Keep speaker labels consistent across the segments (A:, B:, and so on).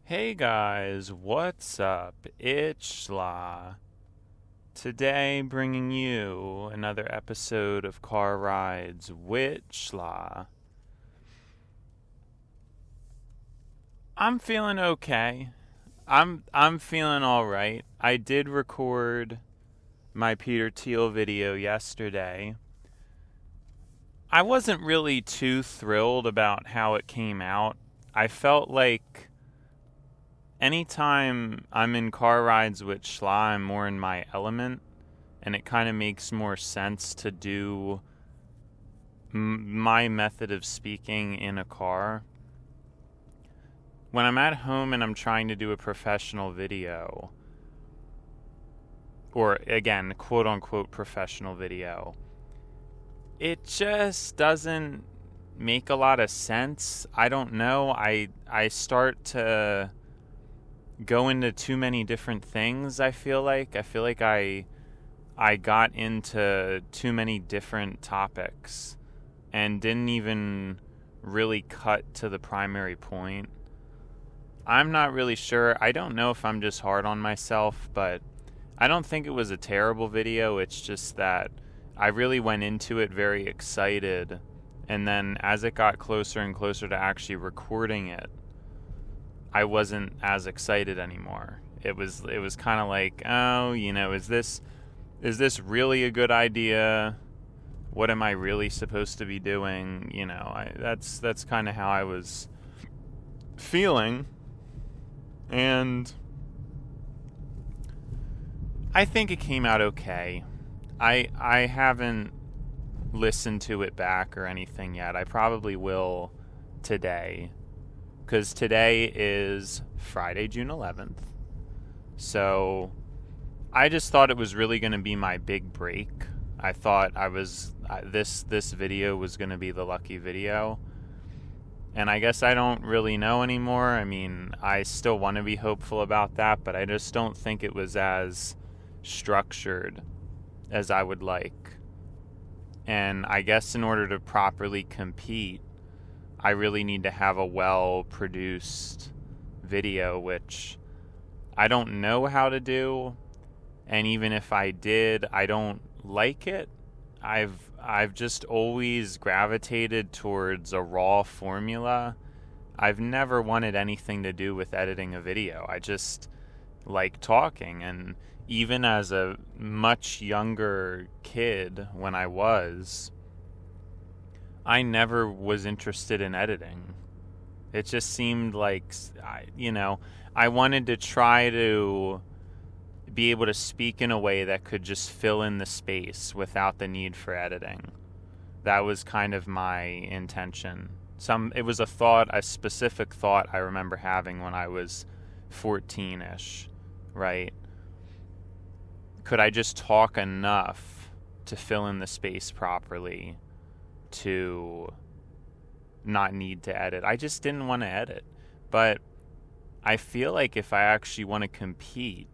A: Hey guys, what's up? It's Schla. Today, bringing you another episode of Car Rides with Schla. I'm feeling okay. I'm feeling all right. I did record my Peter Thiel video yesterday. I wasn't really too thrilled about how it came out. I felt like anytime I'm in car rides with Schla, I'm more in my element, and it kind of makes more sense to do my method of speaking in a car. When I'm at home and I'm trying to do a professional video, or again, quote unquote professional video, it just doesn't make a lot of sense. I don't know. I start to go into too many different things. I feel like I got into too many different topics and didn't even really cut to the primary point. I'm not really sure. I don't know if I'm just hard on myself, but I don't think it was a terrible video. It's just that I really went into it very excited, and then as it got closer and closer to actually recording it, I wasn't as excited anymore. It was kind of like, oh, is this really a good idea? What am I really supposed to be doing? That's kind of how I was feeling. And I think it came out okay. I haven't listened to it back or anything yet. I probably will today, because today is Friday, June 11th. So I just thought it was really going to be my big break. I thought this video was going to be the lucky video. And I guess I don't really know anymore. I mean, I still want to be hopeful about that, but I just don't think it was as structured as I would like. And I guess in order to properly compete, I really need to have a well-produced video, which I don't know how to do. And even if I did, I don't like it. I've just always gravitated towards a raw formula. I've never wanted anything to do with editing a video. I just like talking, and even as a much younger kid when I never was interested in editing. It just seemed like, I wanted to try to be able to speak in a way that could just fill in the space without the need for editing. That was kind of my intention. It was a specific thought I remember having when I was 14-ish, right? Could I just talk enough to fill in the space properly to not need to edit? I just didn't want to edit. But I feel like if I actually want to compete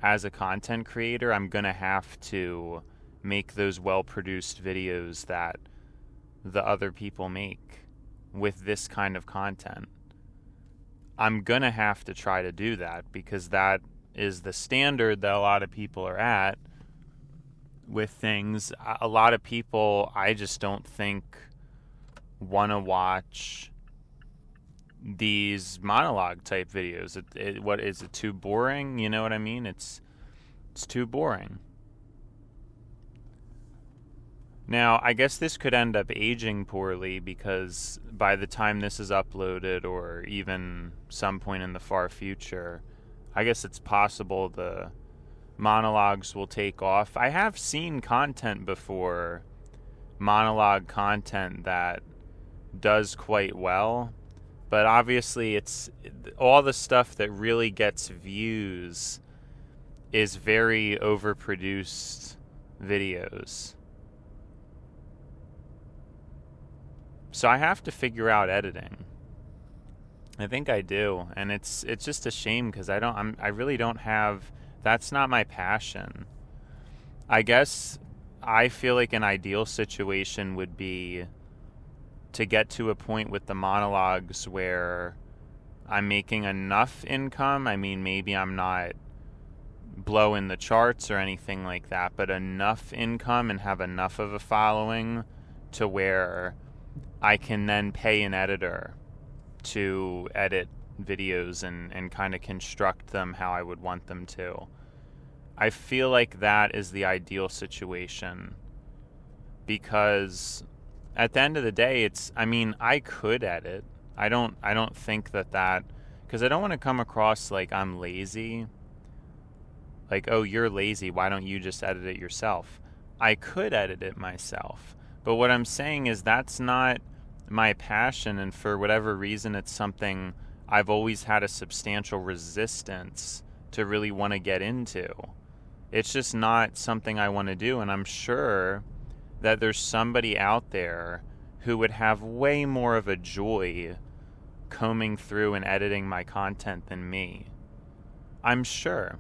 A: as a content creator, I'm going to have to make those well-produced videos that the other people make with this kind of content. I'm going to have to try to do that, because that is the standard that a lot of people are at with things. A lot of people, I just don't think, want to watch these monologue type videos. What is it, too boring? You know what I mean? It's too boring. Now, I guess this could end up aging poorly, because by the time this is uploaded, or even some point in the far future, I guess it's possible the monologues will take off. I have seen content before, monologue content, that does quite well. But obviously, it's all the stuff that really gets views is very overproduced videos. So I have to figure out editing. I think I do, and it's just a shame, because I really don't have. That's not my passion. I guess I feel like an ideal situation would be to get to a point with the monologues where I'm making enough income. I mean, maybe I'm not blowing the charts or anything like that, but enough income and have enough of a following to where I can then pay an editor to edit videos and kind of construct them how I would want them to. I feel like that is the ideal situation, because at the end of the day, I could edit. I don't think that, because I don't want to come across like I'm lazy. Like, oh, you're lazy, why don't you just edit it yourself? I could edit it myself. But what I'm saying is that's not my passion, and for whatever reason, it's something I've always had a substantial resistance to really want to get into. It's just not something I want to do, and I'm sure that there's somebody out there who would have way more of a joy combing through and editing my content than me. I'm sure.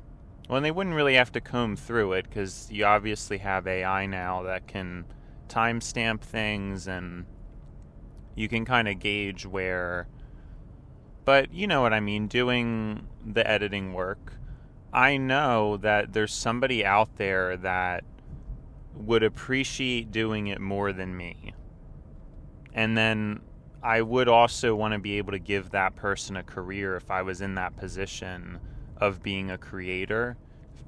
A: Well, and they wouldn't really have to comb through it, because you obviously have AI now that can timestamp things, and you can kind of gauge where. But you know what I mean, doing the editing work. I know that there's somebody out there that would appreciate doing it more than me. And then I would also want to be able to give that person a career if I was in that position of being a creator.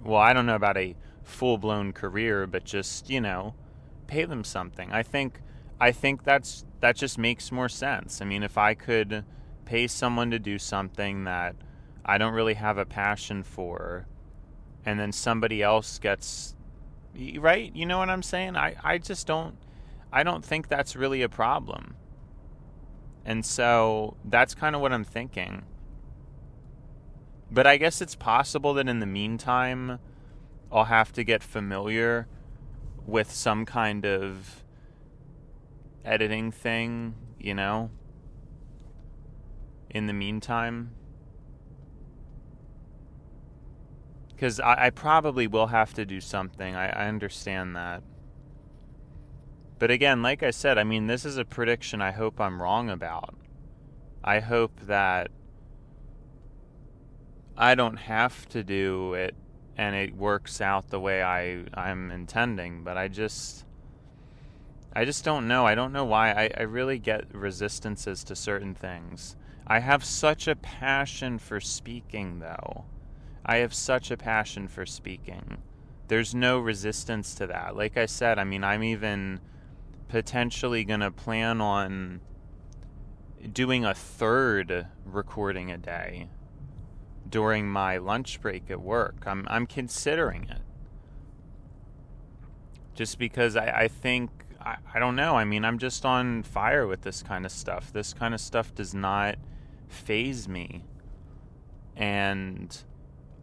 A: Well, I don't know about a full-blown career, but just, pay them something. I think that just makes more sense. I mean, if I could pay someone to do something that I don't really have a passion for, and then somebody else gets, right? You know what I'm saying? I don't think that's really a problem. And so that's kind of what I'm thinking. But I guess it's possible that in the meantime, I'll have to get familiar with some kind of editing thing, in the meantime. Because I probably will have to do something. I understand that. But again, like I said, I mean, this is a prediction I hope I'm wrong about. I hope that I don't have to do it and it works out the way I'm intending. But I just don't know. I don't know why. I really get resistances to certain things. I have such a passion for speaking, though. I have such a passion for speaking. There's no resistance to that. Like I said, I mean, I'm even potentially going to plan on doing a third recording a day during my lunch break at work. I'm considering it. Just because I think, I don't know, I mean, I'm just on fire with this kind of stuff. This kind of stuff does not faze me. And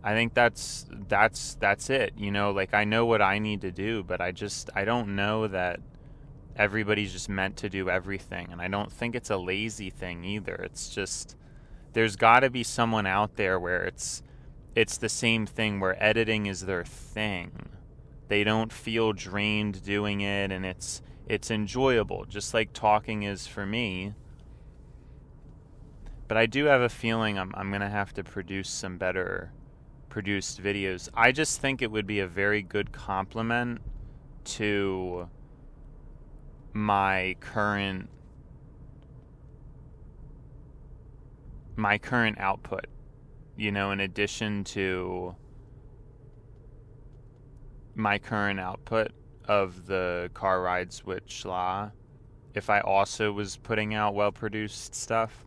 A: I think that's it. Like, I know what I need to do, but I don't know that everybody's just meant to do everything. And I don't think it's a lazy thing either. It's just, there's got to be someone out there where it's the same thing, where editing is their thing. They don't feel drained doing it, and it's enjoyable, just like talking is for me. But I do have a feeling I'm going to have to produce some better produced videos. I just think it would be a very good complement to my current output, in addition to my current output of the car rides with Schla. If I also was putting out well-produced stuff,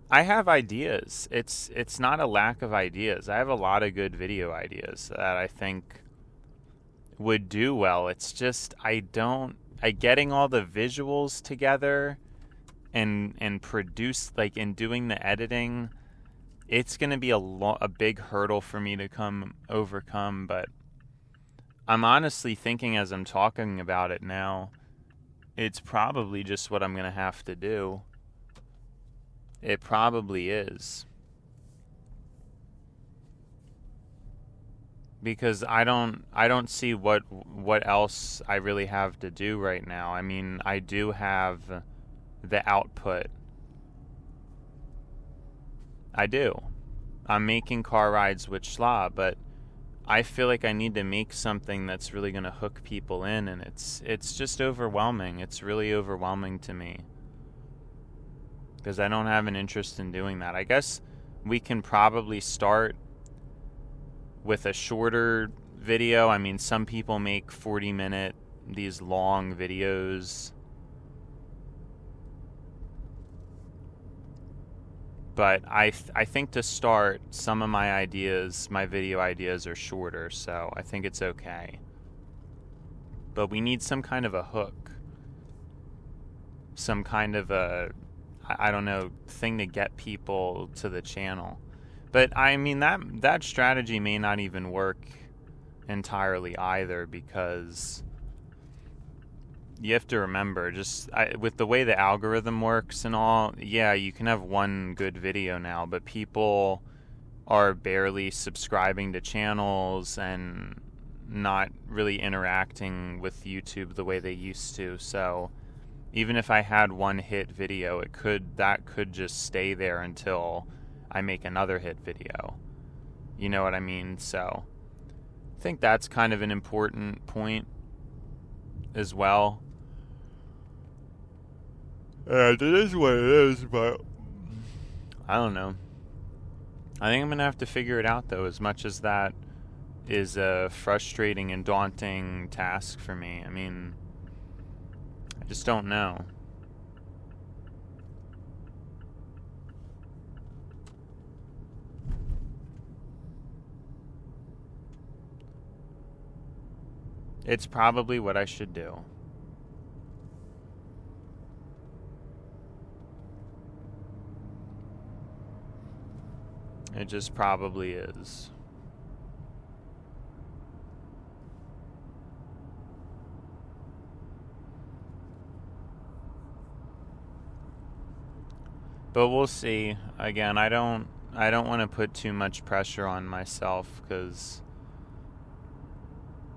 A: I have ideas. It's not a lack of ideas. I have a lot of good video ideas that I think would do well. It's just getting all the visuals together and produce, like, in doing the editing, it's going to be a big hurdle for me to overcome. But I'm honestly thinking, as I'm talking about it now, it's probably just what I'm going to have to do. It probably is. Because I don't see what else I really have to do right now. I mean, I do have the output I do. I'm making car rides with Schla, but I feel like I need to make something that's really going to hook people in, and it's just overwhelming. It's really overwhelming to me because I don't have an interest in doing that. I guess we can probably start with a shorter video. I mean, some people make 40-minute, these long videos. But I think to start, some of my ideas, my video ideas are shorter, so I think it's okay. But we need some kind of a hook. Some kind of a, I don't know, thing to get people to the channel. But I mean, that strategy may not even work entirely either, because you have to remember, with the way the algorithm works and all, yeah, you can have one good video now, but people are barely subscribing to channels and not really interacting with YouTube the way they used to. So even if I had one hit video, that could just stay there until I make another hit video. You know what I mean? So I think that's kind of an important point as well. And it is what it is, but I don't know. I think I'm going to have to figure it out, though, as much as that is a frustrating and daunting task for me. I mean, I just don't know. It's probably what I should do. It just probably is. But we'll see. Again, I don't want to put too much pressure on myself, because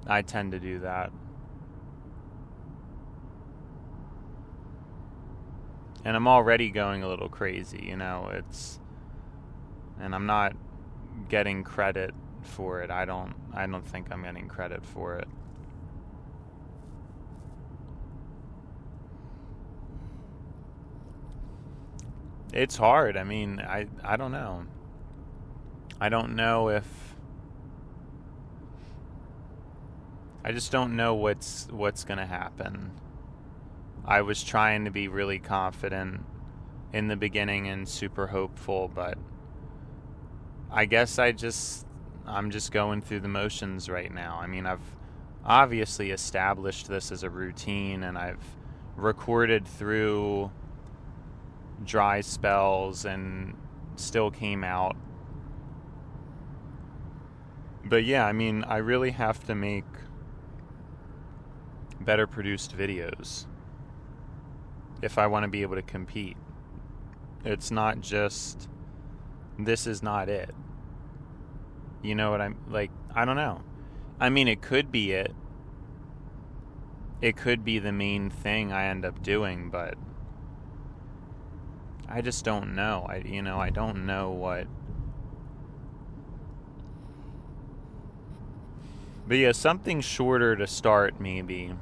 A: I tend to do that. And I'm already going a little crazy, you know, and I'm not getting credit for it. I don't think I'm getting credit for it. It's hard. I mean, I don't know. I don't know if I just don't know what's going to happen. I was trying to be really confident in the beginning and super hopeful, but I guess I'm just going through the motions right now. I mean, I've obviously established this as a routine, and I've recorded through dry spells and still came out. But yeah, I mean, I really have to make better produced videos if I want to be able to compete. It's not just, this is not it. You know what I'm like? I don't know. I mean, it could be it. It could be the main thing I end up doing, but I just don't know. I don't know what. But yeah, something shorter to start, maybe,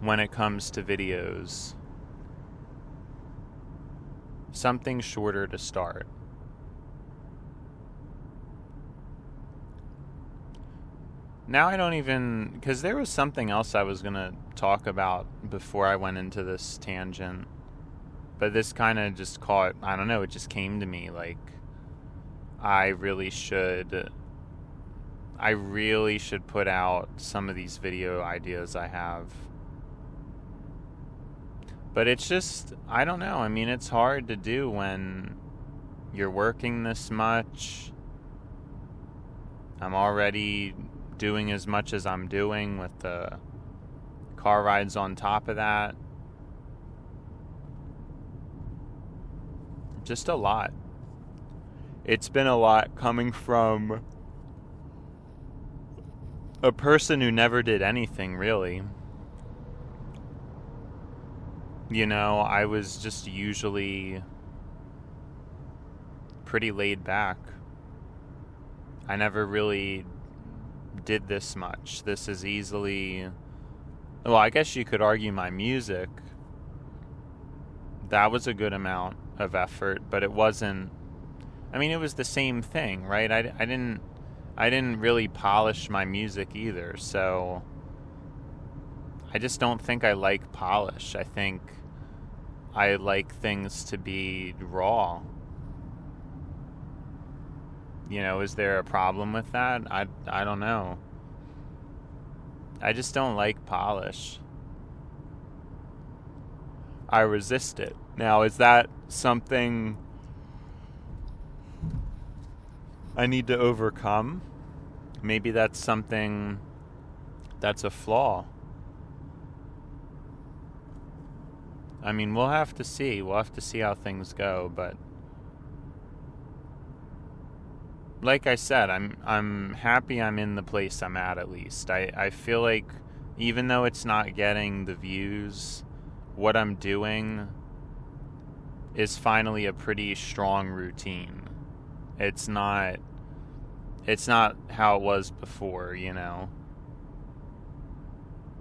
A: when it comes to videos. Something shorter to start. Now I don't even, because there was something else I was going to talk about before I went into this tangent. But this kind of just caught, I don't know, it just came to me, like, I really should put out some of these video ideas I have. But it's just, I don't know, I mean, it's hard to do when you're working this much. I'm already doing as much as I'm doing with the car rides on top of that. Just a lot. It's been a lot coming from a person who never did anything, really. You know, I was just usually pretty laid back. I never really did this much. This is easily... Well, I guess you could argue my music. That was a good amount of effort, but it wasn't... I mean, it was the same thing, right? I didn't really polish my music either, so... I just don't think I like polish. I think I like things to be raw. You know, is there a problem with that? I don't know. I just don't like polish. I resist it. Now, is that something I need to overcome? Maybe that's something that's a flaw. I mean, we'll have to see. We'll have to see how things go, but like I said, I'm happy I'm in the place I'm at least. I feel like even though it's not getting the views, what I'm doing is finally a pretty strong routine. It's not how it was before, you know.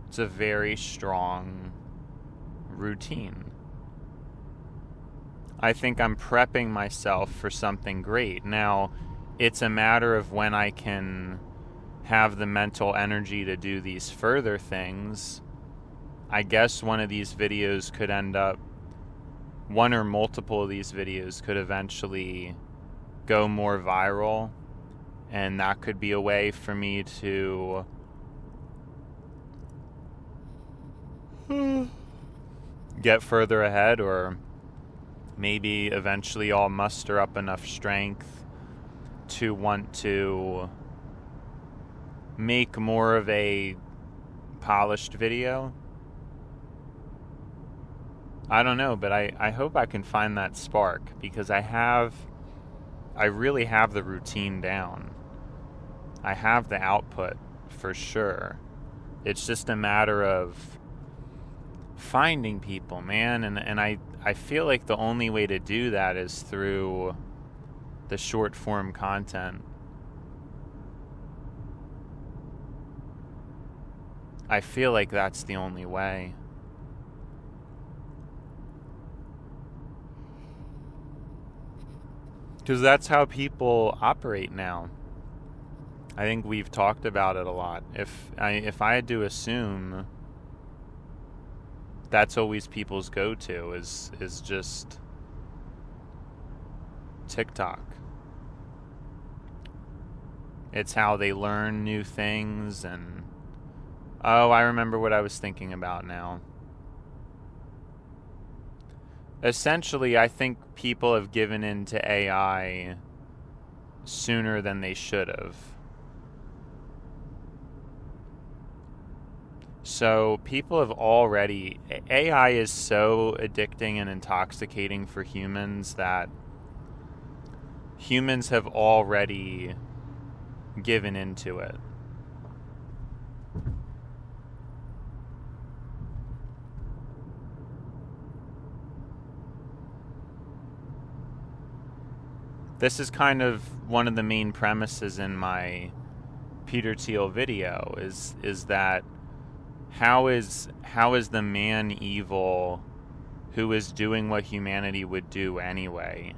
A: It's a very strong routine. I think I'm prepping myself for something great. Now, it's a matter of when I can have the mental energy to do these further things. I guess one of these videos could end up, one or multiple of these videos could eventually go more viral, and that could be a way for me to get further ahead, or maybe eventually I'll muster up enough strength to want to make more of a polished video. I don't know, but I hope I can find that spark, because I really have the routine down. I have the output for sure. It's just a matter of finding people, man, and I feel like the only way to do that is through the short form content. I feel like that's the only way. Because that's how people operate now. I think we've talked about it a lot. If I had to assume, that's always people's go-to is just TikTok. It's how they learn new things, and oh, I remember what I was thinking about now. Essentially, I think people have given in to AI sooner than they should have. So people have already... AI is so addicting and intoxicating for humans that humans have already given into it. This is kind of one of the main premises in my Peter Thiel video, is that how is the man evil who is doing what humanity would do anyway?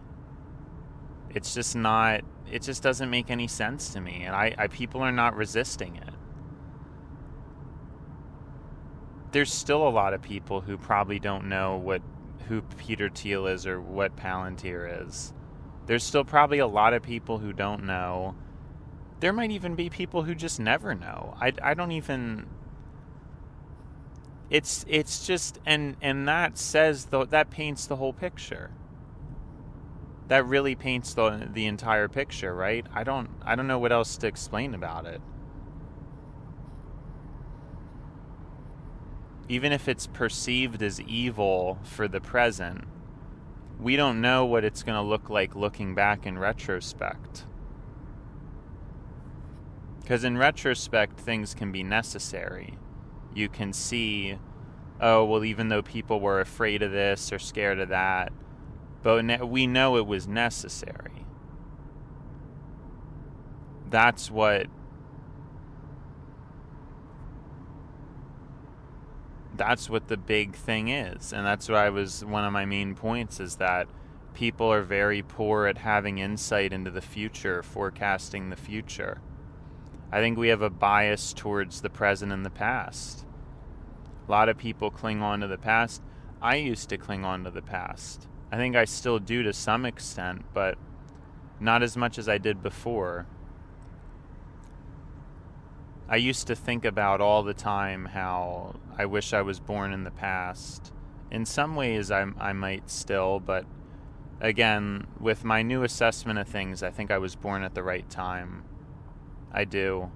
A: It's just not, it just doesn't make any sense to me, and I people are not resisting it. There's still a lot of people who probably don't know who Peter Thiel is or what Palantir is. There's still probably a lot of people who don't know. There might even be people who just never know. I don't even... It's just... And that says... that paints the whole picture. That really paints the entire picture, right? I don't know what else to explain about it. Even if it's perceived as evil for the present, we don't know what it's going to look like looking back in retrospect. Because in retrospect, things can be necessary. You can see, oh, well, even though people were afraid of this or scared of that, but we know it was necessary. that's what the big thing is. And that's what one of my main points is that people are very poor at having insight into the future, forecasting the future. I think we have a bias towards the present and the past. A lot of people cling on to the past. I used to cling on to the past. I think I still do to some extent, but not as much as I did before. I used to think about all the time how I wish I was born in the past. In some ways I might still, but again, with my new assessment of things, I think I was born at the right time. I do.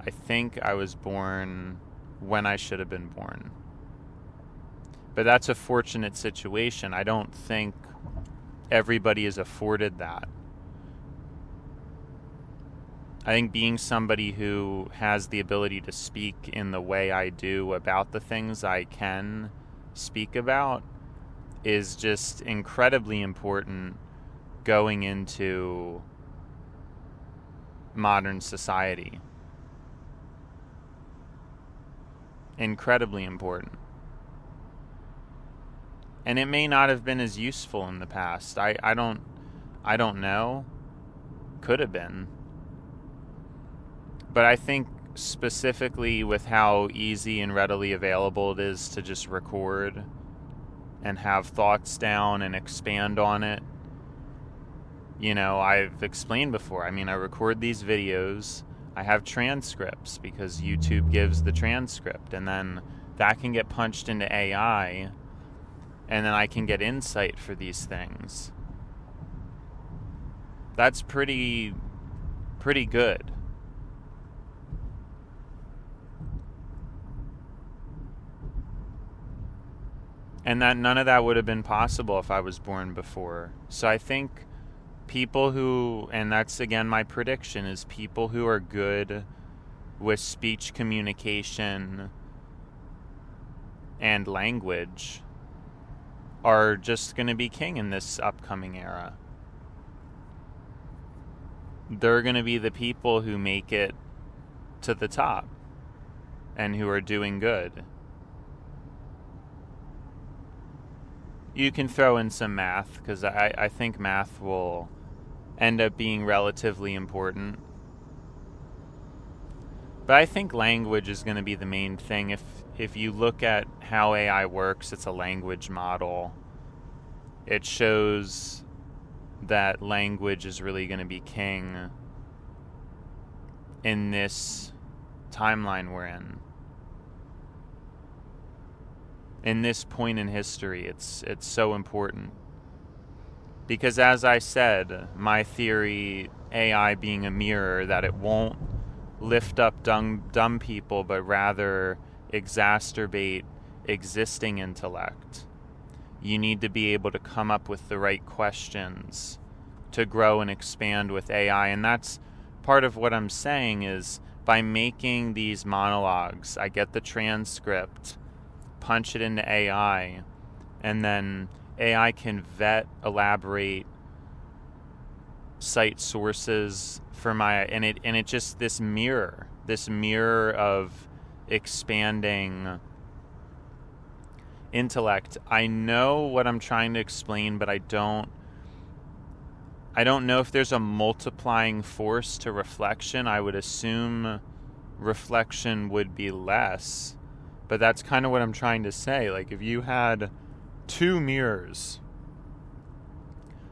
A: I think I was born when I should have been born. But that's a fortunate situation. I don't think everybody is afforded that. I think being somebody who has the ability to speak in the way I do about the things I can speak about is just incredibly important going into modern society. Incredibly important. And it may not have been as useful in the past. I don't know. Could have been. But I think specifically with how easy and readily available it is to just record and have thoughts down and expand on it. You know, I've explained before. I mean, I record these videos. I have transcripts because YouTube gives the transcript. And then that can get punched into AI. And then I can get insight for these things. That's pretty good. And that none of that would have been possible if I was born before. So I think people who, and that's again my prediction, is people who are good with speech communication and language are just going to be king in this upcoming era. They're going to be the people who make it to the top and who are doing good. You can throw in some math, because I think math will end up being relatively important. But I think language is going to be the main thing. If you look at how AI works, it's a language model. It shows that language is really going to be king in this timeline we're in. In this point in history, it's so important. Because as I said, my theory, AI being a mirror, that it won't lift up dumb people, but rather exacerbate existing intellect. You need to be able to come up with the right questions to grow and expand with AI. And that's part of what I'm saying is by making these monologues, I get the transcript, punch it into AI, and then AI can vet, elaborate, cite sources for my, and it just this mirror of expanding intellect. I know what I'm trying to explain, but I don't know if there's a multiplying force to reflection. I would assume reflection would be less. But that's kind of what I'm trying to say. Like, if you had two mirrors,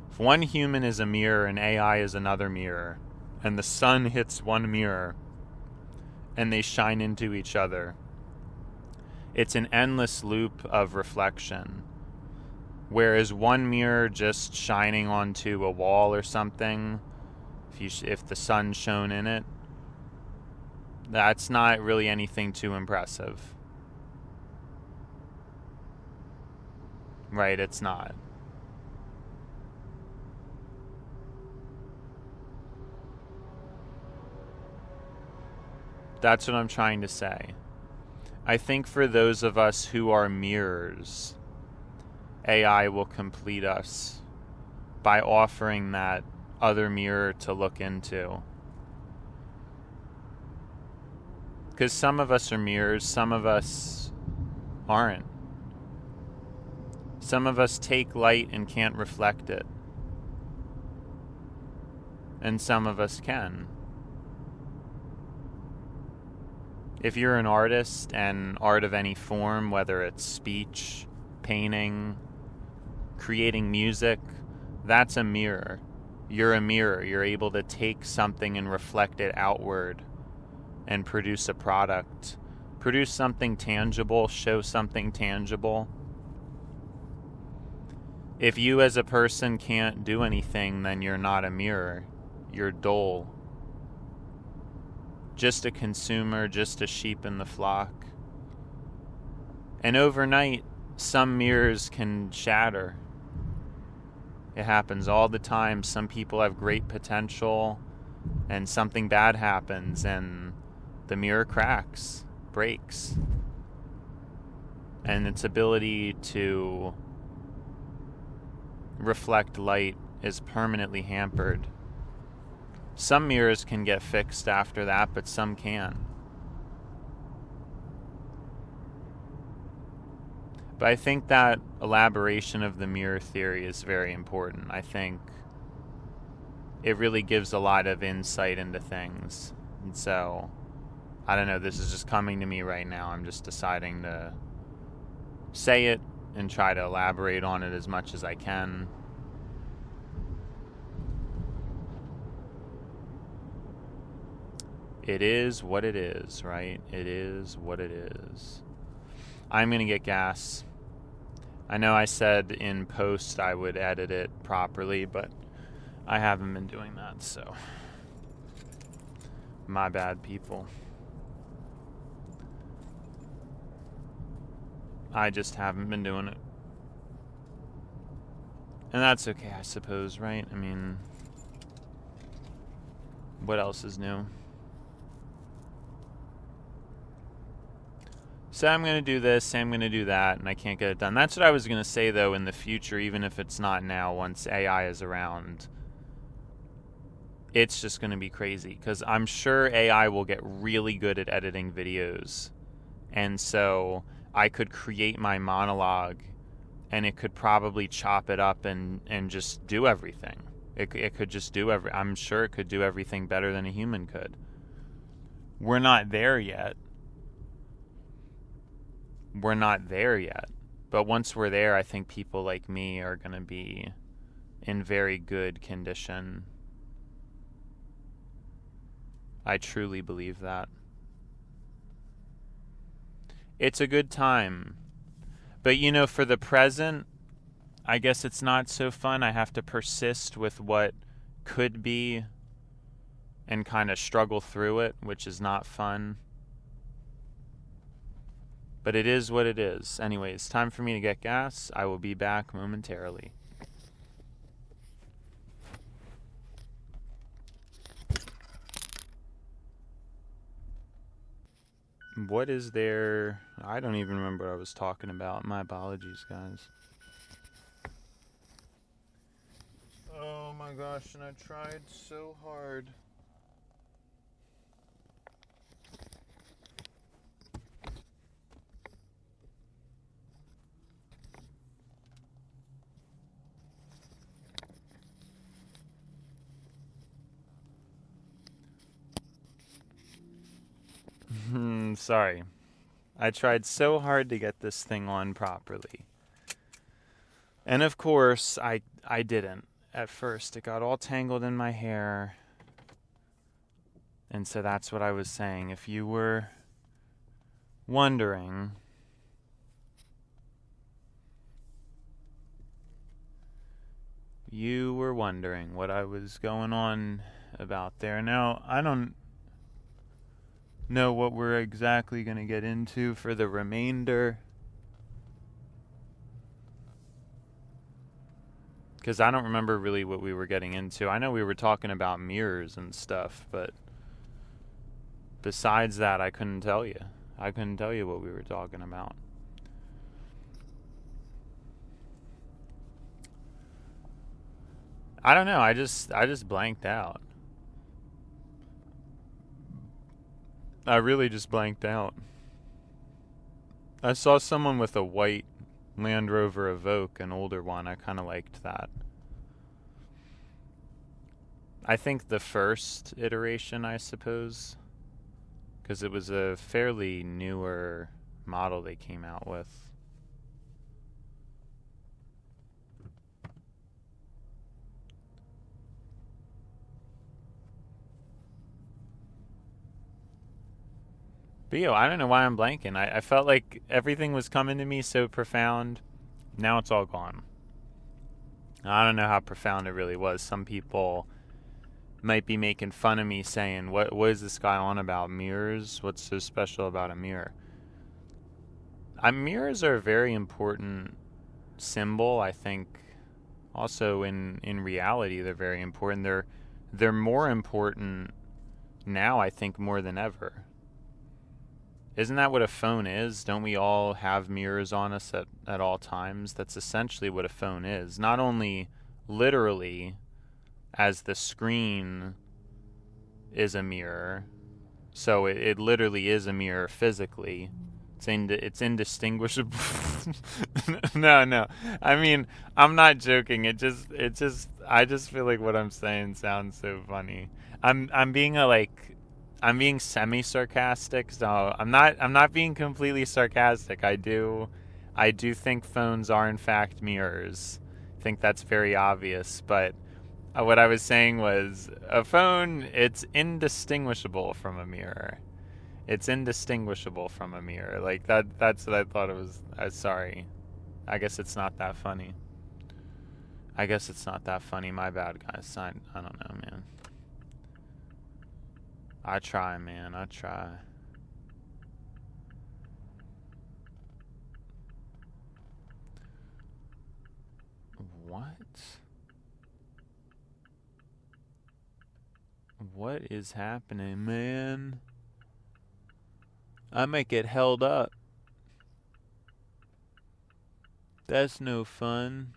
A: if one human is a mirror and AI is another mirror, and the sun hits one mirror and they shine into each other, it's an endless loop of reflection. Whereas one mirror just shining onto a wall or something, if the sun shone in it, that's not really anything too impressive. Right, it's not. That's what I'm trying to say. I think for those of us who are mirrors, AI will complete us by offering that other mirror to look into. Because some of us are mirrors, some of us aren't. Some of us take light and can't reflect it. And some of us can. If you're an artist, and art of any form, whether it's speech, painting, creating music, that's a mirror. You're a mirror. You're able to take something and reflect it outward and produce a product. Produce something tangible, show something tangible. If you as a person can't do anything, then you're not a mirror. You're dull. Just a consumer, just a sheep in the flock. And overnight, some mirrors can shatter. It happens all the time. Some people have great potential, and something bad happens, and the mirror cracks, breaks. And its ability to reflect light is permanently hampered. Some mirrors can get fixed after that, but some can't. But I think that elaboration of the mirror theory is very important. I think it really gives a lot of insight into things. And so, I don't know, this is just coming to me right now. I'm just deciding to say it and try to elaborate on it as much as I can. It is what it is, right? It is what it is. I'm going to get gas. I know I said in post I would edit it properly, but I haven't been doing that, so my bad, people. I just haven't been doing it. And that's okay, I suppose, right? I mean, what else is new? So I'm going to do this, I'm going to do that, and I can't get it done. That's what I was going to say, though, in the future, even if it's not now, once AI is around. It's just going to be crazy, because I'm sure AI will get really good at editing videos. And so I could create my monologue, and it could probably chop it up and just do everything. It could just do I'm sure it could do everything better than a human could. We're not there yet. We're not there yet. But once we're there, I think people like me are going to be in very good condition. I truly believe that. It's a good time. But, you know, for the present, I guess it's not so fun. I have to persist with what could be and kind of struggle through it, which is not fun. But it is what it is. Anyways, time for me to get gas. I will be back momentarily. What is there? I don't even remember what I was talking about. My apologies, guys. Oh my gosh, and I tried so hard. Sorry. I tried so hard to get this thing on properly. And of course, I didn't. At first, it got all tangled in my hair. And so that's what I was saying. If you were wondering, what I was going on about there. Now, I don't know what we're exactly going to get into for the remainder, because I don't remember really what we were getting into. I know we were talking about mirrors and stuff, but besides that, I couldn't tell you. I couldn't tell you what we were talking about. I don't know. I just blanked out. I really just blanked out. I saw someone with a white Land Rover Evoque, an older one. I kind of liked that. I think the first iteration, I suppose, because it was a fairly newer model they came out with. But yo, I don't know why I'm blanking. I felt like everything was coming to me so profound. Now it's all gone. I don't know how profound it really was. Some people might be making fun of me saying, what is this guy on about? Mirrors? What's so special about a mirror? Mirrors are a very important symbol, I think. Also in reality, they're very important. They're more important now, I think, more than ever. Isn't that what a phone is? Don't we all have mirrors on us at all times? That's essentially what a phone is. Not only literally as the screen is a mirror, so it literally is a mirror physically. It's indistinguishable. No. I mean, I'm not joking. I just feel like what I'm saying sounds so funny. I'm being semi-sarcastic, so I'm not being completely sarcastic. I do think phones are in fact mirrors. I think that's very obvious, but what I was saying was a phone, it's indistinguishable from a mirror. It's indistinguishable from a mirror. Like that's what I thought it was. Sorry. I guess it's not that funny. My bad, guys. I don't know, man. I try, man. I try. What? What is happening, man? I might get held up. That's no fun.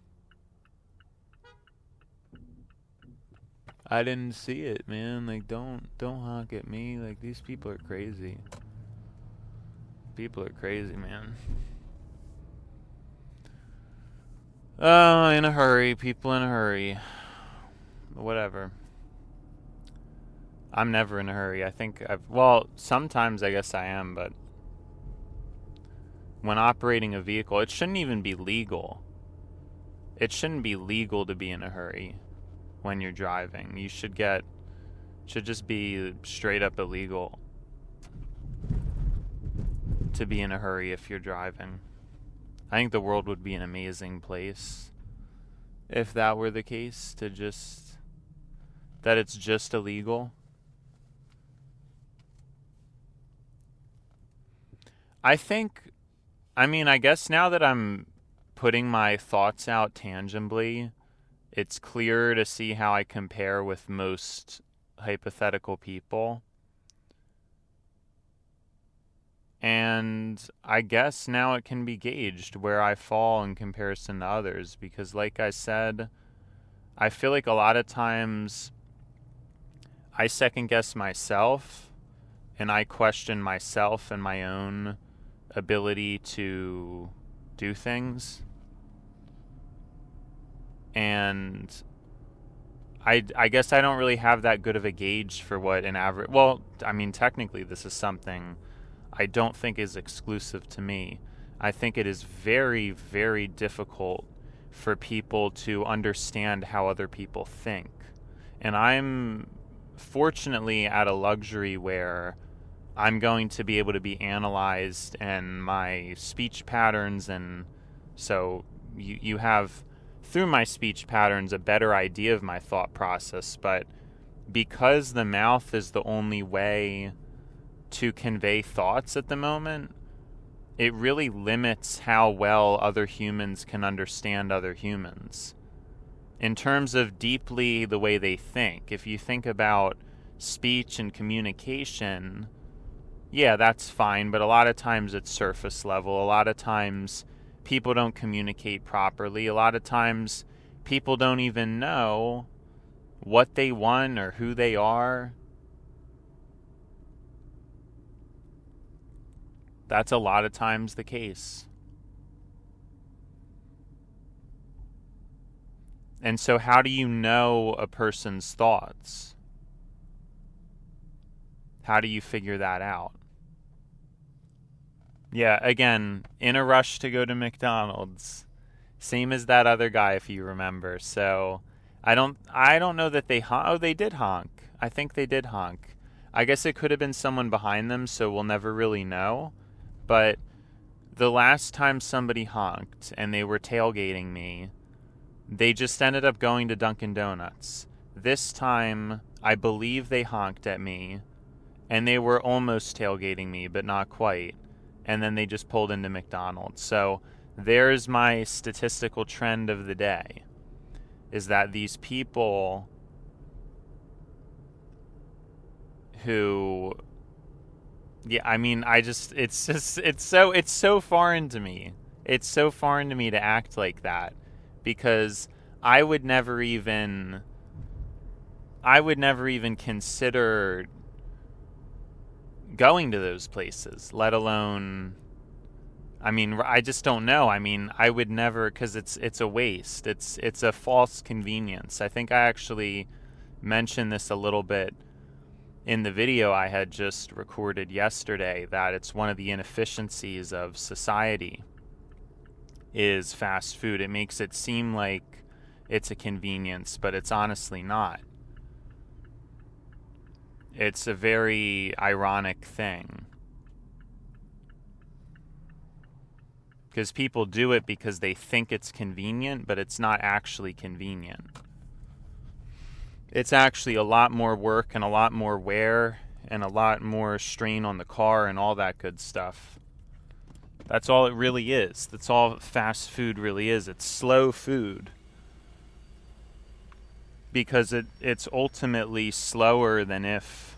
A: I didn't see it, man. Like, don't honk at me. Like, these people are crazy. People are crazy, man. Oh, in a hurry. People in a hurry. Whatever. I'm never in a hurry. Sometimes I guess I am, but when operating a vehicle, it shouldn't even be legal. It shouldn't be legal to be in a hurry when you're driving. Should just be straight up illegal to be in a hurry if you're driving. I think the world would be an amazing place if that were the case, that it's just illegal. I guess now that I'm putting my thoughts out tangibly, it's clear to see how I compare with most hypothetical people. And I guess now it can be gauged where I fall in comparison to others, because like I said, I feel like a lot of times I second guess myself and I question myself and my own ability to do things. And I guess I don't really have that good of a gauge for what an average... Well, I mean, technically this is something I don't think is exclusive to me. I think it is very, very difficult for people to understand how other people think. And I'm fortunately at a luxury where I'm going to be able to be analyzed and my speech patterns, and so you have, through my speech patterns, a better idea of my thought process. But because the mouth is the only way to convey thoughts at the moment, it really limits how well other humans can understand other humans in terms of deeply the way they think. If you think about speech and communication, yeah, that's fine, but a lot of times it's surface level. A lot of times people don't communicate properly. A lot of times people don't even know what they want or who they are. That's a lot of times the case. And so how do you know a person's thoughts? How do you figure that out? Yeah, again, in a rush to go to McDonald's. Same as that other guy, if you remember. So I don't know that they oh, they did honk. I think they did honk. I guess it could have been someone behind them, so we'll never really know. But the last time somebody honked and they were tailgating me, they just ended up going to Dunkin' Donuts. This time, I believe they honked at me, and they were almost tailgating me, but not quite. And then they just pulled into McDonald's. So there's my statistical trend of the day, is that these people who, yeah, I mean, it's so foreign to me. It's so foreign to me to act like that, because I would never even consider going to those places, let alone, I mean, I just don't know. I mean, I would never, because it's a waste. It's a false convenience. I think I actually mentioned this a little bit in the video I had just recorded yesterday, that it's one of the inefficiencies of society is fast food. It makes it seem like it's a convenience, but it's honestly not. It's a very ironic thing. Because people do it because they think it's convenient, but it's not actually convenient. It's actually a lot more work and a lot more wear and a lot more strain on the car and all that good stuff. That's all it really is. That's all fast food really is. It's slow food. Because it's ultimately slower than if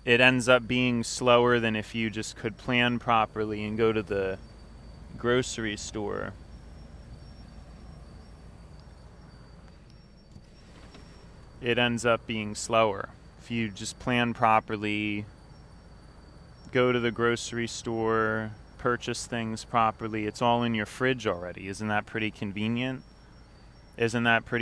A: it ends up being slower than if you just could plan properly and go to the grocery store. It ends up being slower. If you just plan properly, go to the grocery store, purchase things properly, it's all in your fridge already. Isn't that pretty convenient? Isn't that pretty